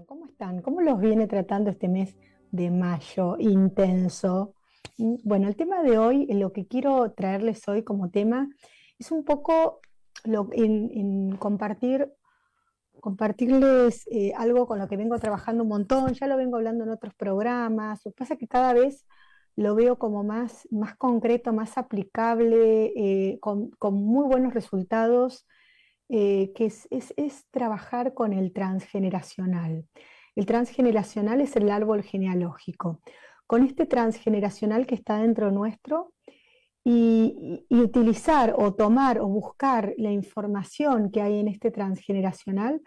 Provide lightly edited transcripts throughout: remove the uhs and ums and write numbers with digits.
Bueno, ¿cómo están? ¿Cómo los viene tratando este mes de mayo intenso? Bueno, el tema de hoy, lo que quiero traerles hoy como tema, es un poco en compartirles algo con lo que vengo trabajando un montón, ya lo vengo hablando en otros programas. Lo que pasa es que cada vez lo veo como más concreto, más aplicable, con muy buenos resultados, que es trabajar con el transgeneracional. El transgeneracional es el árbol genealógico. Con este transgeneracional que está dentro nuestro y utilizar o tomar o buscar la información que hay en este transgeneracional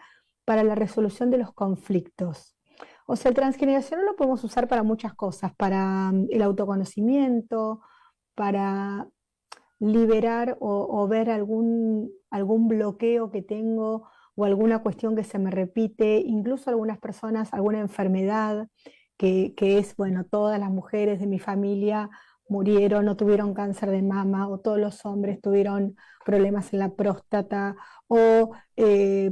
para la resolución de los conflictos. O sea, el transgeneracional lo podemos usar para muchas cosas, para el autoconocimiento, para liberar o ver algún bloqueo que tengo o alguna cuestión que se me repite, incluso algunas personas, alguna enfermedad que es, bueno, todas las mujeres de mi familia murieron o tuvieron cáncer de mama, o todos los hombres tuvieron problemas en la próstata, o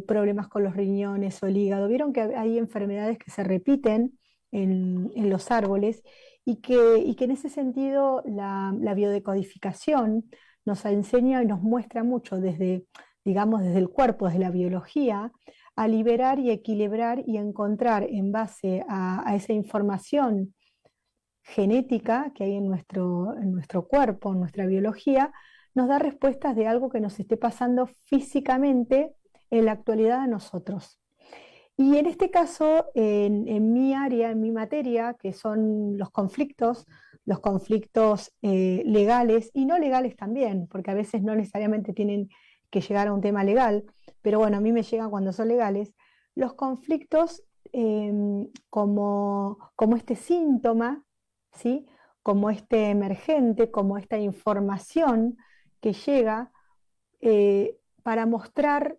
problemas con los riñones o el hígado. Vieron que hay enfermedades que se repiten en los árboles, y que en ese sentido la biodecodificación nos enseña y nos muestra mucho desde, digamos, desde el cuerpo, desde la biología, a liberar y equilibrar y encontrar en base a esa información genética que hay en nuestro cuerpo, en nuestra biología, nos da respuestas de algo que nos esté pasando físicamente en la actualidad a nosotros. Y en este caso, en mi área, en mi materia, que son los conflictos legales y no legales también, porque a veces no necesariamente tienen que llegar a un tema legal, pero bueno, a mí me llegan cuando son legales, los conflictos, como este síntoma, ¿sí? Como este emergente, como esta información que llega, para mostrar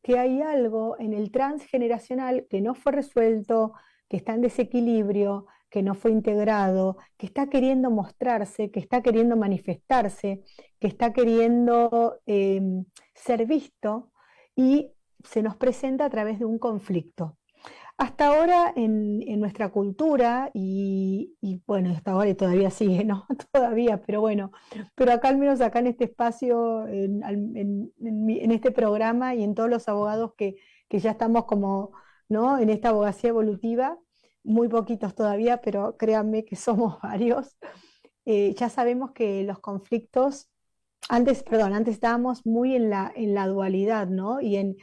que hay algo en el transgeneracional que no fue resuelto, que está en desequilibrio, que no fue integrado, que está queriendo mostrarse, que está queriendo manifestarse, que está queriendo ser visto, y se nos presenta a través de un conflicto. Hasta ahora en nuestra cultura, bueno, hasta ahora y todavía sigue, ¿no? Todavía, pero bueno, pero acá al menos acá en este espacio, en este programa y en todos los abogados que ya estamos como, ¿no? En esta abogacía evolutiva, muy poquitos todavía, pero créanme que somos varios. Ya sabemos que los conflictos, antes estábamos muy en la dualidad, ¿no? Y en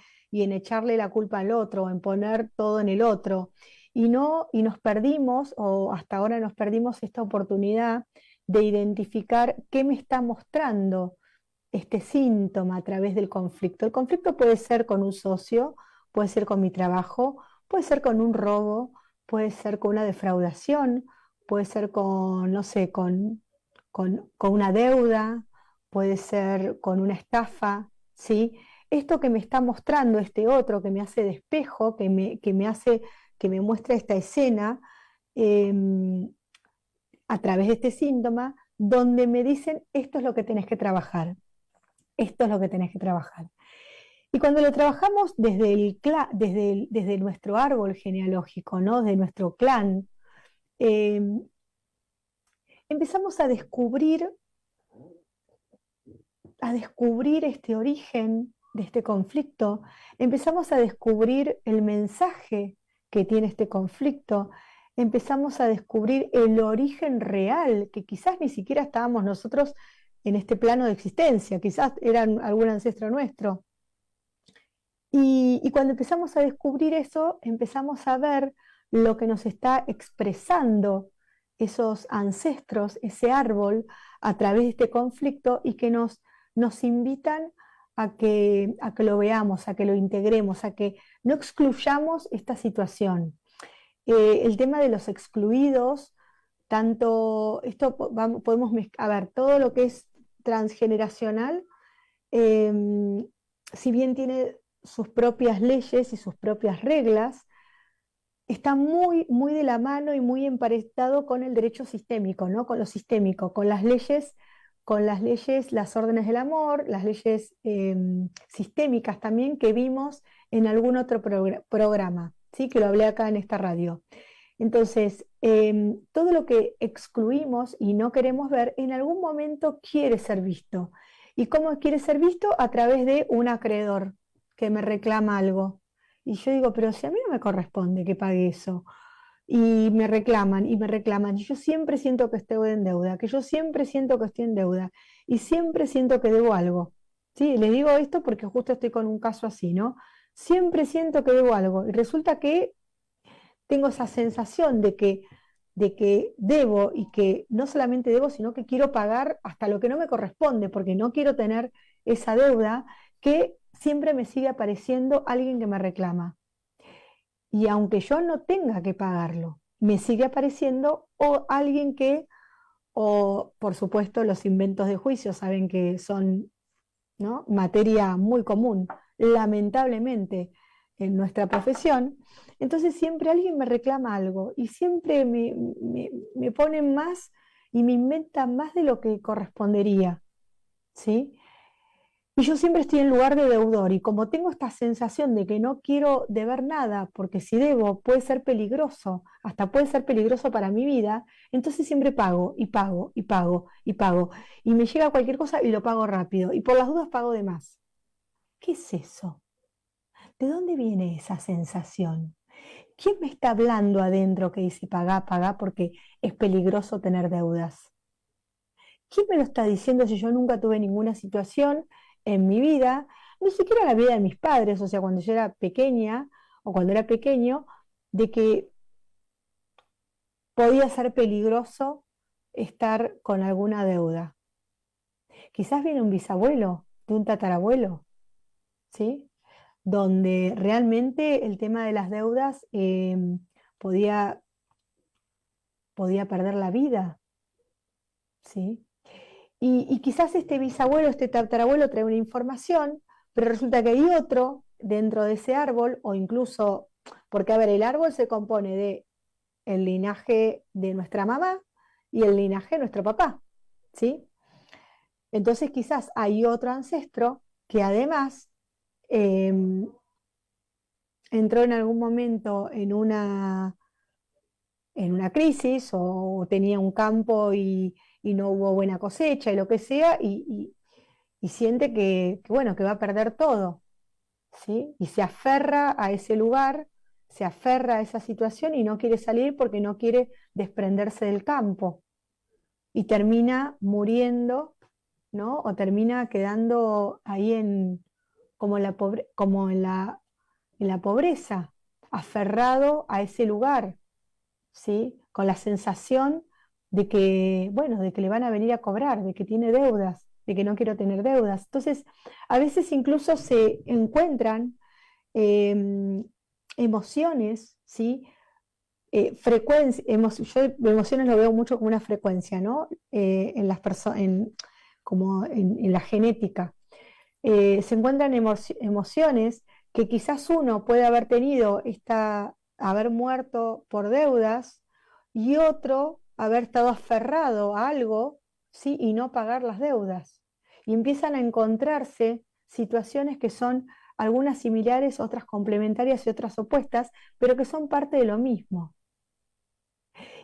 echarle la culpa al otro, en poner todo en el otro. Y nos perdimos, o hasta ahora nos perdimos esta oportunidad de identificar qué me está mostrando este síntoma a través del conflicto. El conflicto puede ser con un socio, puede ser con mi trabajo, puede ser con un robo, puede ser con una defraudación, puede ser con, no sé, con una deuda, puede ser con una estafa, ¿sí? Esto que me está mostrando este otro, que me hace de espejo, que me muestra esta escena, eh, a través de este síntoma, donde me dicen, esto es lo que tenés que trabajar, esto es lo que tenés que trabajar. Y cuando lo trabajamos desde nuestro árbol genealógico, ¿no? De nuestro clan, eh, empezamos a descubrir este origen de este conflicto, empezamos a descubrir el mensaje que tiene este conflicto, empezamos a descubrir el origen real, que quizás ni siquiera estábamos nosotros en este plano de existencia, quizás eran algún ancestro nuestro. Y cuando empezamos a descubrir eso, empezamos a ver lo que nos está expresando esos ancestros, ese árbol, a través de este conflicto, y que nos invitan a que lo veamos, a que lo integremos, a que no excluyamos esta situación. El tema de los excluidos, tanto esto podemos a ver, todo lo que es transgeneracional, si bien tiene sus propias leyes y sus propias reglas, está muy, muy de la mano y muy emparentado con el derecho sistémico, ¿no? Con lo sistémico, con las leyes, las órdenes del amor, las leyes sistémicas también que vimos en algún otro programa, ¿sí? Que lo hablé acá en esta radio. Entonces, todo lo que excluimos y no queremos ver, en algún momento quiere ser visto. ¿Y cómo quiere ser visto? A través de un acreedor que me reclama algo. Y yo digo, pero si a mí no me corresponde que pague eso. Y me reclaman y me reclaman. Y yo siempre siento que estoy en deuda, que yo siempre siento que estoy en deuda y siempre siento que debo algo. ¿Sí? Les digo esto porque justo estoy con un caso así, ¿no? Siempre siento que debo algo. Y resulta que tengo esa sensación de que debo y que no solamente debo, sino que quiero pagar hasta lo que no me corresponde, porque no quiero tener esa deuda que siempre me sigue apareciendo alguien que me reclama. Y aunque yo no tenga que pagarlo, me sigue apareciendo o alguien que, o por supuesto los inventos de juicio, saben que son, ¿no?, materia muy común, lamentablemente, en nuestra profesión. Entonces siempre alguien me reclama algo y siempre me ponen más y me inventan más de lo que correspondería, ¿sí? Y yo siempre estoy en lugar de deudor y como tengo esta sensación de que no quiero deber nada, porque si debo puede ser peligroso, hasta puede ser peligroso para mi vida, entonces siempre pago y pago y pago y pago. Y me llega cualquier cosa y lo pago rápido y por las dudas pago de más. ¿Qué es eso? ¿De dónde viene esa sensación? ¿Quién me está hablando adentro que dice pagá, pagá porque es peligroso tener deudas? ¿Quién me lo está diciendo si yo nunca tuve ninguna situación en mi vida, ni siquiera en la vida de mis padres, o sea, cuando yo era pequeña o cuando era pequeño, de que podía ser peligroso estar con alguna deuda? Quizás viene un bisabuelo, de un tatarabuelo, ¿sí? Donde realmente el tema de las deudas podía, podía perder la vida, ¿sí? Y quizás este bisabuelo, este tatarabuelo trae una información, pero resulta que hay otro dentro de ese árbol, o incluso, porque a ver, el árbol se compone de el linaje de nuestra mamá y el linaje de nuestro papá, ¿sí? Entonces quizás hay otro ancestro que además eh, entró en algún momento en una crisis o tenía un campo y no hubo buena cosecha y lo que sea, y siente bueno, que va a perder todo, ¿sí? Y se aferra a ese lugar, se aferra a esa situación y no quiere salir porque no quiere desprenderse del campo. Y termina muriendo, ¿no? O termina quedando ahí como, como en la pobreza, aferrado a ese lugar, ¿sí? Con la sensación de que, bueno, de que le van a venir a cobrar, de que tiene deudas, de que no quiero tener deudas. Entonces, a veces incluso se encuentran eh, emociones, ¿sí? Yo emociones lo veo mucho como una frecuencia, ¿no? En las personas, como en la genética. Se encuentran emociones que quizás uno puede haber tenido, haber muerto por deudas y otro haber estado aferrado a algo, ¿sí? Y no pagar las deudas. Y empiezan a encontrarse situaciones que son algunas similares, otras complementarias y otras opuestas, pero que son parte de lo mismo.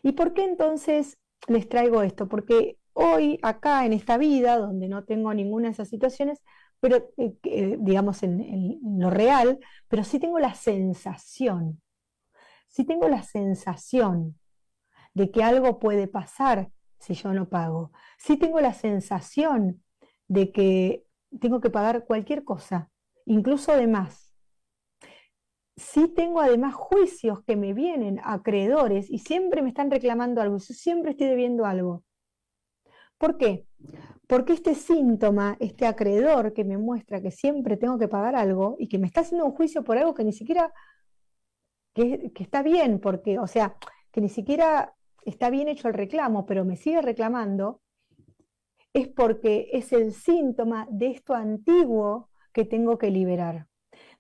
¿Y por qué entonces les traigo esto? Porque hoy, acá en esta vida, donde no tengo ninguna de esas situaciones, pero digamos en lo real, pero sí tengo la sensación de que algo puede pasar si yo no pago. Sí tengo la sensación de que tengo que pagar cualquier cosa, incluso de más. Sí tengo además juicios que me vienen, acreedores, y siempre me están reclamando algo, yo siempre estoy debiendo algo. ¿Por qué? Porque este síntoma, este acreedor que me muestra que siempre tengo que pagar algo y que me está haciendo un juicio por algo que ni siquiera, que está bien, porque, o sea, que ni siquiera está bien hecho el reclamo, pero me sigue reclamando, es porque es el síntoma de esto antiguo que tengo que liberar,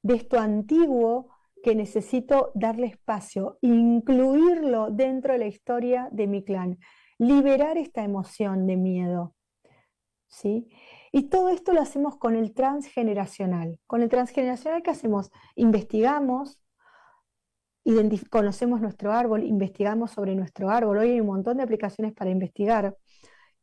de esto antiguo que necesito darle espacio, incluirlo dentro de la historia de mi clan, liberar esta emoción de miedo, ¿sí? Y todo esto lo hacemos con el transgeneracional. Con el transgeneracional, ¿qué hacemos? Investigamos, conocemos nuestro árbol, investigamos sobre nuestro árbol. Hoy hay un montón de aplicaciones para investigar.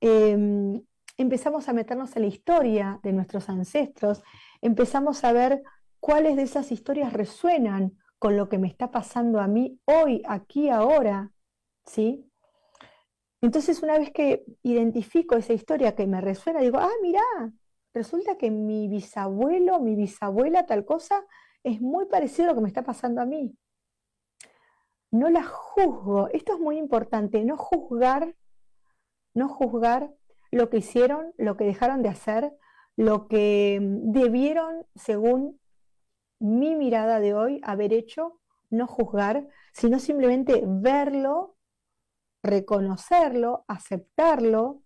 Em, Empezamos a meternos en la historia de nuestros ancestros, empezamos a ver cuáles de esas historias resuenan con lo que me está pasando a mí hoy, aquí, ahora, ¿sí? Entonces, una vez que identifico esa historia que me resuena, digo, ah, mirá, resulta que mi bisabuelo, mi bisabuela, tal cosa, es muy parecido a lo que me está pasando a mí. No la juzgo. Esto es muy importante, no juzgar, no juzgar lo que hicieron, lo que dejaron de hacer, lo que debieron, según mi mirada de hoy, haber hecho, no juzgar, sino simplemente verlo, reconocerlo, aceptarlo.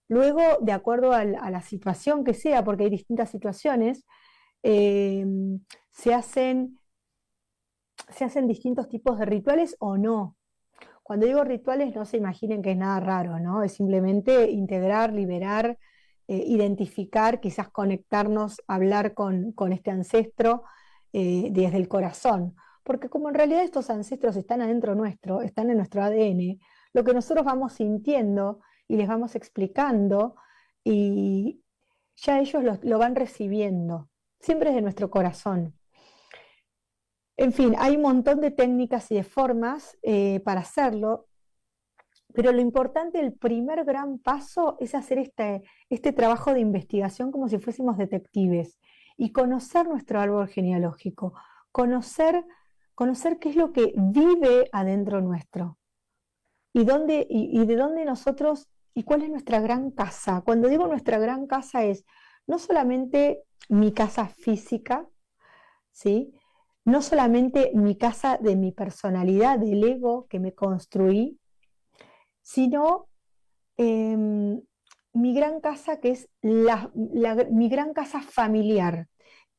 Luego, de acuerdo a la situación que sea, porque hay distintas situaciones, eh, se hacen, se hacen distintos tipos de rituales o no. Cuando digo rituales, no se imaginen que es nada raro, ¿no? Es simplemente integrar, liberar, identificar, quizás conectarnos, hablar con este ancestro desde el corazón. Porque como en realidad estos ancestros están adentro nuestro, están en nuestro ADN, lo que nosotros vamos sintiendo y les vamos explicando, y ya ellos lo van recibiendo, siempre es de nuestro corazón. En fin, hay un montón de técnicas y de formas para hacerlo, pero lo importante, el primer gran paso es hacer este trabajo de investigación como si fuésemos detectives y conocer nuestro árbol genealógico, conocer, conocer qué es lo que vive adentro nuestro y de dónde nosotros y cuál es nuestra gran casa. Cuando digo nuestra gran casa es no solamente mi casa física, ¿sí? No solamente mi casa de mi personalidad, del ego que me construí, sino mi gran casa que es mi gran casa familiar,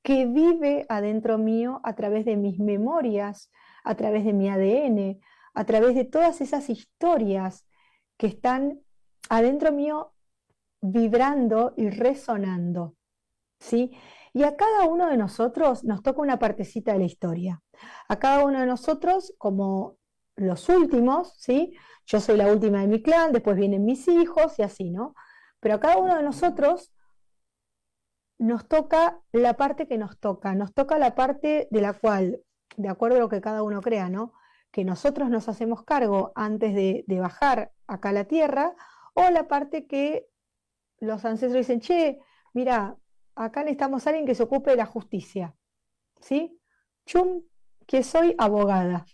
que vive adentro mío a través de mis memorias, a través de mi ADN, a través de todas esas historias que están adentro mío vibrando y resonando, ¿sí? Y a cada uno de nosotros nos toca una partecita de la historia. A cada uno de nosotros, como los últimos, ¿sí? Yo soy la última de mi clan, después vienen mis hijos y así, ¿no? Pero a cada uno de nosotros nos toca la parte que nos toca la parte de la cual, de acuerdo a lo que cada uno crea, ¿no? Que nosotros nos hacemos cargo antes de bajar acá a la tierra, o la parte que los ancestros dicen, che, mira, acá necesitamos a alguien que se ocupe de la justicia, ¿sí? Chum, que soy abogada.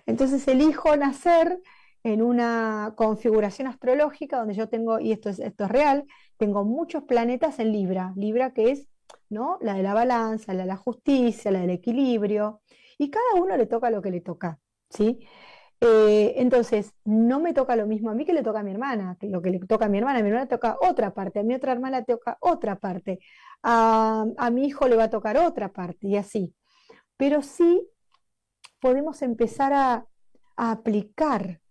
Entonces elijo nacer en una configuración astrológica donde yo tengo, y esto es real, tengo muchos planetas en Libra, Libra que es, ¿no? La de la balanza, la de la justicia, la del equilibrio, y cada uno le toca lo que le toca, ¿sí? Entonces, no me toca lo mismo a mí que le toca a mi hermana, que lo que le toca a mi hermana le toca otra parte, a mi otra hermana le toca otra parte, a mi hijo le va a tocar otra parte, y así. Pero sí podemos empezar a aplicar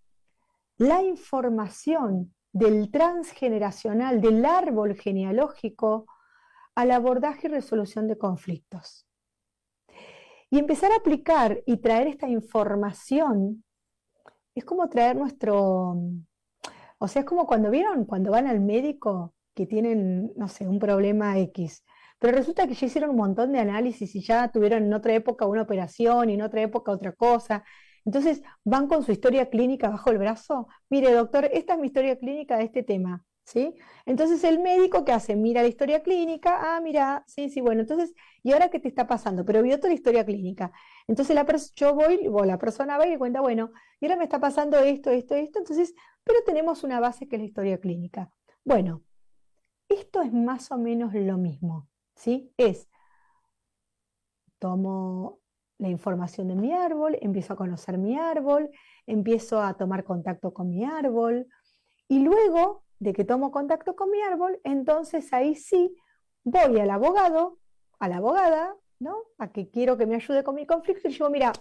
la información del transgeneracional, del árbol genealógico, al abordaje y resolución de conflictos. Y empezar a aplicar y traer esta información es como traer nuestro, o sea, es como cuando vieron, cuando van al médico que tienen, no sé, un problema X, pero resulta que ya hicieron un montón de análisis y ya tuvieron en otra época una operación y en otra época otra cosa. Entonces van con su historia clínica bajo el brazo. Mire, doctor, esta es mi historia clínica de este tema, ¿sí? Entonces el médico, ¿qué hace? Mira la historia clínica, ah, mira, sí, sí, bueno, entonces, ¿y ahora qué te está pasando? Pero vio toda la historia clínica. Entonces yo voy, o la persona va y le cuenta, bueno, y ahora me está pasando esto, esto, esto, entonces pero tenemos una base que es la historia clínica. Bueno, esto es más o menos lo mismo, ¿sí? Tomo la información de mi árbol, empiezo a conocer mi árbol, empiezo a tomar contacto con mi árbol, y luego de que tomo contacto con mi árbol, entonces ahí sí voy al abogado, a la abogada, ¿no? A que quiero que me ayude con mi conflicto, y digo, mira,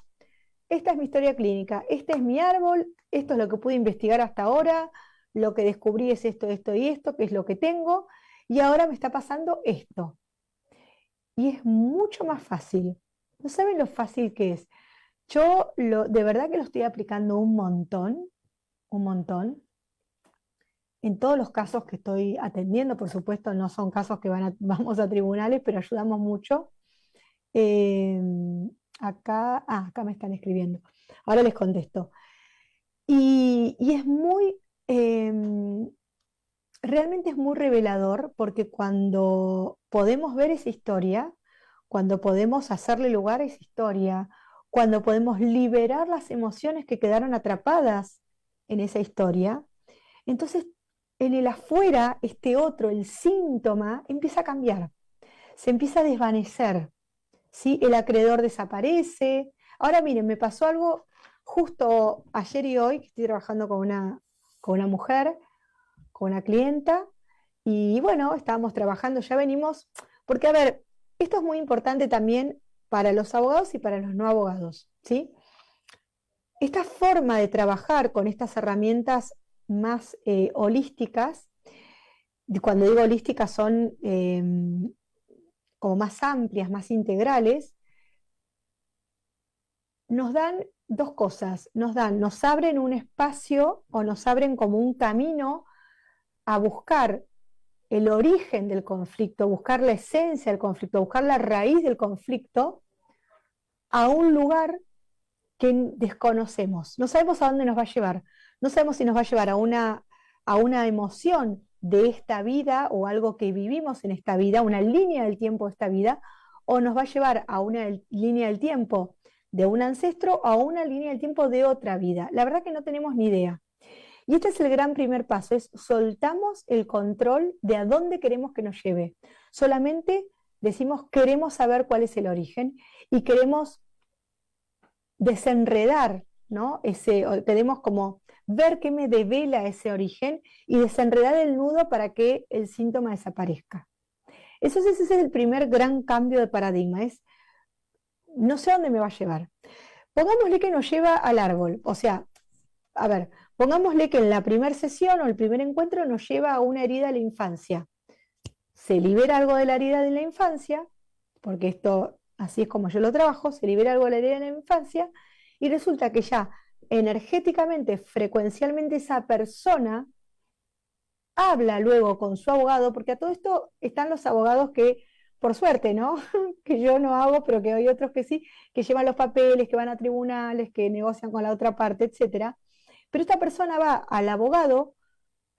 esta es mi historia clínica, este es mi árbol, esto es lo que pude investigar hasta ahora, lo que descubrí es esto, esto y esto, que es lo que tengo, y ahora me está pasando esto. Y es mucho más fácil. No saben lo fácil que es. De verdad que lo estoy aplicando un montón. En todos los casos que estoy atendiendo, por supuesto, no son casos que vamos a tribunales, pero ayudamos mucho. Eh, acá me están escribiendo. Ahora les contesto. Y es realmente es muy revelador porque cuando podemos ver esa historia, cuando podemos hacerle lugar a esa historia, cuando podemos liberar las emociones que quedaron atrapadas en esa historia, entonces en el afuera, este otro, el síntoma, empieza a cambiar, se empieza a desvanecer, ¿sí? El acreedor desaparece. Ahora miren, me pasó algo justo ayer y hoy, que estoy trabajando con una mujer, con una clienta, y bueno, estábamos trabajando, ya venimos, porque a ver, esto es muy importante también para los abogados y para los no abogados, ¿sí? Esta forma de trabajar con estas herramientas más holísticas, cuando digo holísticas son como más amplias, más integrales, nos dan dos cosas, nos abren un espacio o nos abren como un camino a buscar el origen del conflicto, buscar la esencia del conflicto, buscar la raíz del conflicto a un lugar que desconocemos. No sabemos a dónde nos va a llevar. No sabemos si nos va a llevar a una emoción de esta vida o algo que vivimos en esta vida, una línea del tiempo de esta vida, o nos va a llevar a una línea del tiempo de un ancestro o a una línea del tiempo de otra vida. La verdad que no tenemos ni idea. Y este es el gran primer paso, es soltamos el control de a dónde queremos que nos lleve. Solamente decimos queremos saber cuál es el origen y queremos desenredar, ¿no? Queremos como ver qué me devela ese origen y desenredar el nudo para que el síntoma desaparezca. Ese es el primer gran cambio de paradigma, es no sé a dónde me va a llevar. Pongámosle que nos lleva al árbol, o sea, a ver, pongámosle que en la primera sesión o el primer encuentro nos lleva a una herida de la infancia. Se libera algo de la herida de la infancia, porque esto así es como yo lo trabajo, se libera algo de la herida de la infancia y resulta que ya energéticamente, frecuencialmente esa persona habla luego con su abogado, porque a todo esto están los abogados que, por suerte, ¿no? Que yo no hago, pero que hay otros que sí, que llevan los papeles, que van a tribunales, que negocian con la otra parte, etcétera. Pero esta persona va al abogado,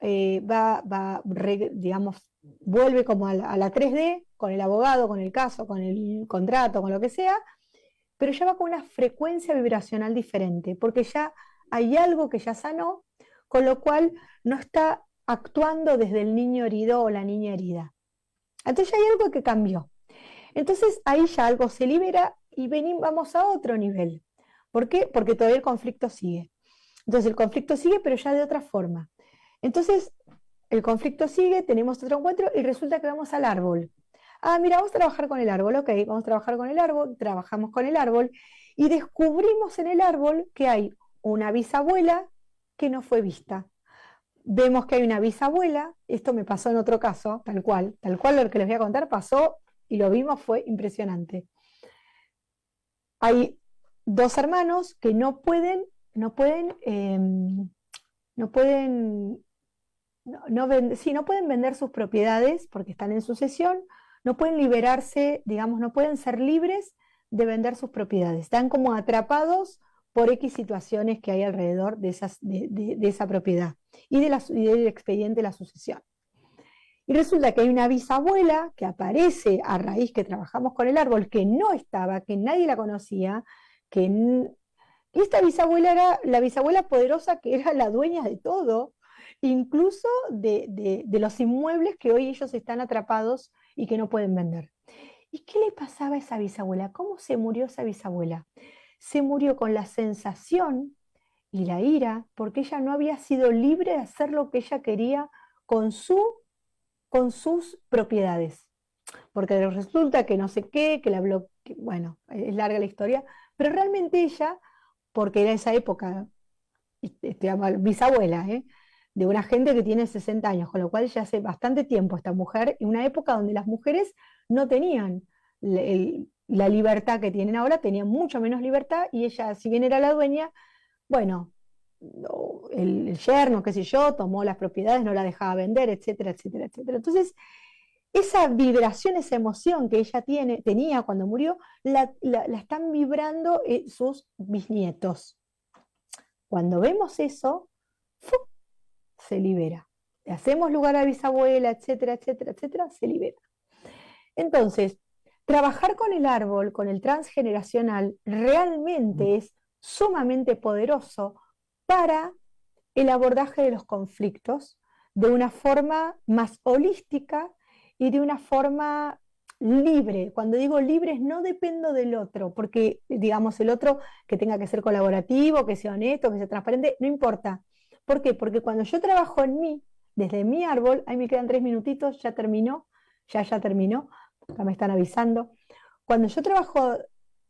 digamos, vuelve como a la 3D, con el abogado, con el caso, con el contrato, con lo que sea, pero ya va con una frecuencia vibracional diferente, porque ya hay algo que ya sanó, con lo cual no está actuando desde el niño herido o la niña herida. Entonces ya hay algo que cambió. Entonces ahí ya algo se libera y vamos a otro nivel. ¿Por qué? Porque todavía el conflicto sigue. Entonces el conflicto sigue, pero ya de otra forma. Entonces el conflicto sigue, tenemos otro encuentro y resulta que vamos al árbol. Ah, mira, vamos a trabajar con el árbol, ok, vamos a trabajar con el árbol, trabajamos con el árbol y descubrimos en el árbol que hay una bisabuela que no fue vista. Vemos que hay una bisabuela, esto me pasó en otro caso, tal cual lo que les voy a contar pasó y lo vimos, fue impresionante. Hay dos hermanos que no pueden, no pueden, no pueden vender sus propiedades porque están en sucesión, no pueden liberarse, digamos, no pueden ser libres de vender sus propiedades. Están como atrapados por X situaciones que hay alrededor de esa propiedad y del expediente de la sucesión. Y resulta que hay una bisabuela que aparece a raíz que trabajamos con el árbol, que no estaba, que nadie la conocía, y esta bisabuela era la bisabuela poderosa que era la dueña de todo, incluso de los inmuebles que hoy ellos están atrapados y que no pueden vender. ¿Y qué le pasaba a esa bisabuela? ¿Cómo se murió esa bisabuela? Se murió con la sensación y la ira porque ella no había sido libre de hacer lo que ella quería con sus propiedades. Porque resulta que no sé qué, que la bloqueó, bueno, es larga la historia, pero realmente ella, porque era esa época, bisabuela, de una gente que tiene 60 años, con lo cual ya hace bastante tiempo esta mujer, en una época donde las mujeres no tenían la libertad que tienen ahora, tenían mucho menos libertad y ella, si bien era la dueña, bueno, el yerno, qué sé yo, tomó las propiedades, no la dejaba vender, etcétera, etcétera, etcétera. Entonces, esa vibración, esa emoción que ella tenía cuando murió, la están vibrando sus bisnietos. Cuando vemos eso, ¡fu! Se libera. Le hacemos lugar a la bisabuela, etcétera, etcétera, etcétera, se libera. Entonces, trabajar con el árbol, con el transgeneracional, realmente es sumamente poderoso para el abordaje de los conflictos de una forma más holística y de una forma libre. Cuando digo libre, no dependo del otro, porque digamos el otro que tenga que ser colaborativo, que sea honesto, que sea transparente, no importa. ¿Por qué? Porque cuando yo trabajo en mí, desde mi árbol, ahí me quedan 3 minutitos, ya terminó, ya terminó, acá me están avisando. Cuando yo trabajo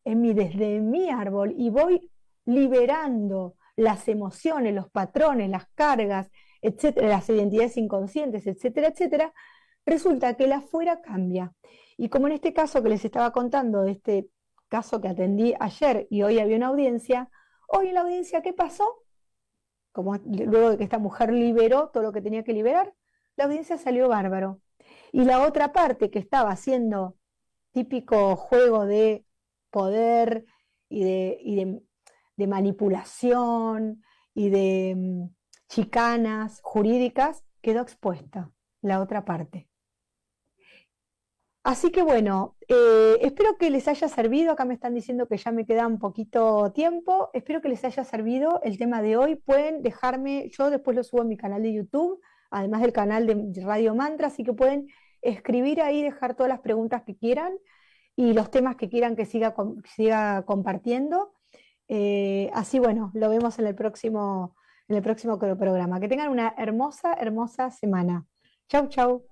en mí desde mi árbol y voy liberando las emociones, los patrones, las cargas, etcétera, las identidades inconscientes, etcétera, etcétera, resulta que el afuera cambia. Y como en este caso que les estaba contando, de este caso que atendí ayer y hoy había una audiencia, hoy en la audiencia, ¿qué pasó? Como luego de que esta mujer liberó todo lo que tenía que liberar, la audiencia salió bárbaro. Y la otra parte que estaba haciendo típico juego de poder y de manipulación y de chicanas jurídicas, quedó expuesta la otra parte. Así que bueno, espero que les haya servido. Acá me están diciendo que ya me queda un poquito tiempo. Espero que les haya servido el tema de hoy. Pueden dejarme, yo después lo subo en mi canal de YouTube, además del canal de Radio Mantra, así que pueden escribir ahí, dejar todas las preguntas que quieran y los temas que quieran que siga compartiendo. Así bueno, lo vemos en el próximo programa. Que tengan una hermosa, hermosa semana. Chau, chau.